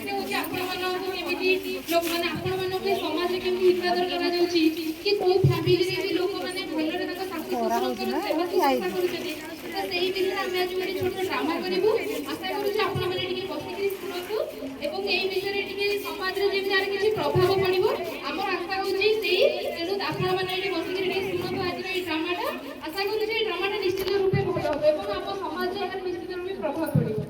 प्रश्न होची आपण मानव केमिति लोक माने आपण मानव के समाज के हितदार करा जाउची कि को फैमिली रे भी लोक माने भलरे तक सासु ससुरकर सेवा शुश्रूषा करूछथि तो सेही विषय हम आज गोटे छोट ड्रामा करिवु आशा करू जे आपण माने टिके बसिकरी सुनतु एवं एही विषय रे टिके समाज रे जेमि आर किछि प्रभाव पड़िबो हमर आशा होची सेही तेनु आपण माने टिके बसिकरी टिके सुनतु आज रे ड्रामाटा आशा करू जे ड्रामाटा निश्चित रूपे भल होबो एवं हम समाज रे एकर निश्चित रूपे प्रभाव पड़िबो।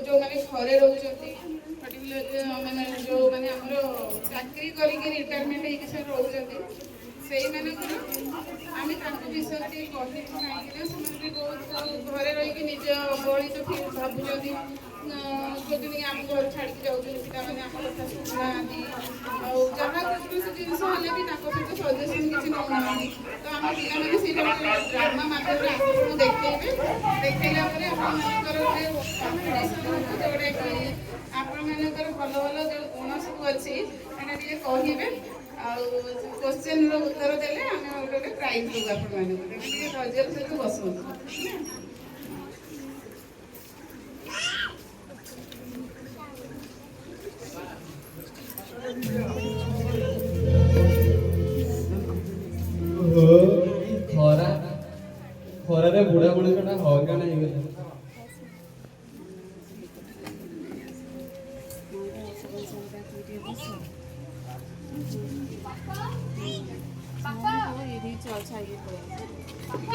जो माने घरे रहउछथि पर्टिकुलर माने जो माने हमरो चाकरी करी के रिटायरमेंट हे किसे रहउछथि सेही माने को आमी ताको विषय के कहि काई के समान बहुत घरे रही के निज बळी तो फिर भाबुछथि जोदिन हम घर छाड़ के जाउछथि पिता माने हम कथा सुनादी और जहां कुछ जिंस हले भी ताको से सजेशन किछि न होनानी तो हम पिता माने सेटा ड्रामा माध्यम रे आपको देखैबे देखैला परे आपण मानकर जोड़े कि आपण मानकर भल भल जो गुण सब अछि एटा टिके कहिबे आ क्वेश्चन रो उत्तर देले हम गोटे प्राइज देबो आपण मानकर टिके धैर्य सहित बसो। खरा खरारे बुढ़ा बुढ़ी कटा हगाना हो गला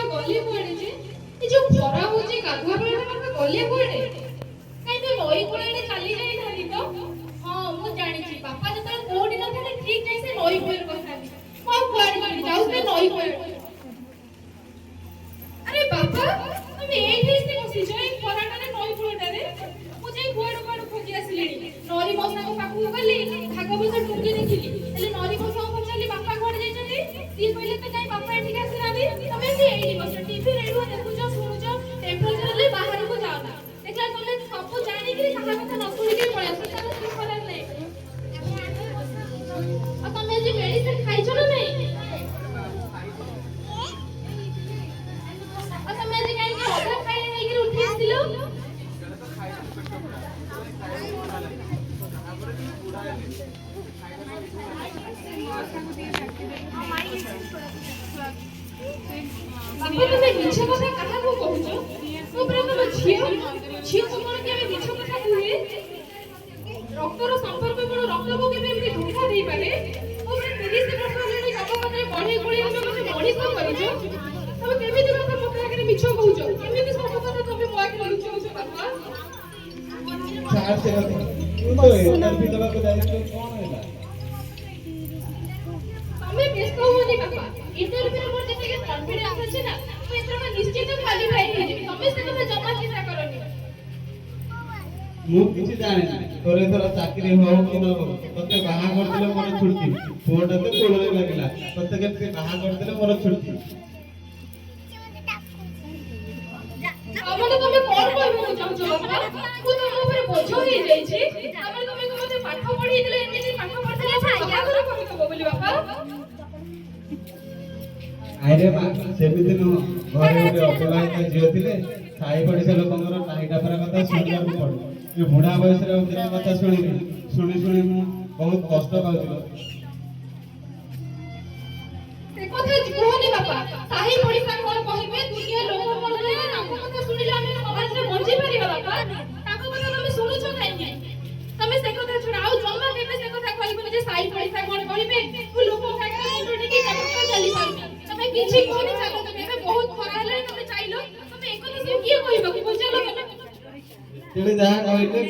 गली कोडे जे ए जो खरा होची गाधुआ बेला पापा गली कोडे काई तो नई कोडे चली जाई थाली तो हां मु जानि छी पापा जतरा कोडी न थाले ठीक जैसे नई कोडे बसाली मो कोडी गली जाऊ ते नई कोडे अरे पापा तुम एई ठेसे बसी जई खराटा रे नई कोडे रे मु जई कोड कोड खोजी आसिलेनी नरी मौसा को पाखु गली भागवत टुंगी देखिली एले नरी मौसा को चली पापा कोड जाई चली ती पहिले तो काई पापा एठी आसी नादी तमे से एठी बस टीवी रेडियो देखुजो सुनुजो टेम्परेचर ले बाहर को जाओ ना देखला तमे सब जानि कि कहा कथा न सुनि के पळे आसे तमे की खरा नै आ तमे जे मेडिसिन खाइछो ना नै आ तमे जे काई के अधा खाइ नै कि उठी आसिलो बाबा तुमे मिछ कथा कहा को कहूछो तो पर तुम झियो झियो तुमर के मिछ कथा कुहे डॉक्टर संपर्क में रक्त को के भी धोखा देई पारे तो 30 वर्ष लेनी जब मते बढी गुडी तुमे मते बढी को करिछो तुम केमिति कथा पकड़ा के मिछ कहूछो केमिति सब कथा तुमे मोय के कहूछो बाबा चार से तू तो इंटरव्यू दबा को जाई तो कोन हैला हमें व्यस्त होनी बाबा इंटरव्यू रे मोर जते के कॉन्फिडेंस अछि ना तो एतर में निश्चित क्वालीफाई हे जेबी हमें से तो जमा चिंता करनी मु किछि जाने ना तोरे तोरा चाकरी हो कि न हो तते बाहा कर देले मोर छुट्टी फोटो ते कोलरे लागला तते के बाहा कर देले मोर छुट्टी हमने तुमे कोन कहबो चाहछो बाबा तू तो मो ऊपर बोझ हो जाई छी हमने तुमे को मते पाठ पढी देले एमिति पाठ पढले साया घर कहि देबो बोली बाबा आइरे बा सेमिति न घरे गोटे अविवाहित झियो थिले साई पडिसा लोकंगर टाइटा पर कथा सुनिबार पड़ो ये बुढ़ा बयस रे उनके कथा सुनी सुनी मु बहुत कष्ट पाउथिलो से कथा कहनी बाबा साही पडिसा कोन कहिबे दुनिया लोक कोन रे ताको कथा सुनिले हम समाज रे बंची परिबा बाबा ताको कथा तमे सुनुछो काई तमे से कथा छुड़ाओ जम्मा केबे से कथा कहइबो जे साही पडिसा कोन कहिबे तू लोक काका सुनि के कथा चली पारबे तमे किछि कोनी चालो तमे बहुत खरा हले तमे चाइलो तमे एक कथा से किए कहिबो कि बुझलो तमे तेरे जहां कहइले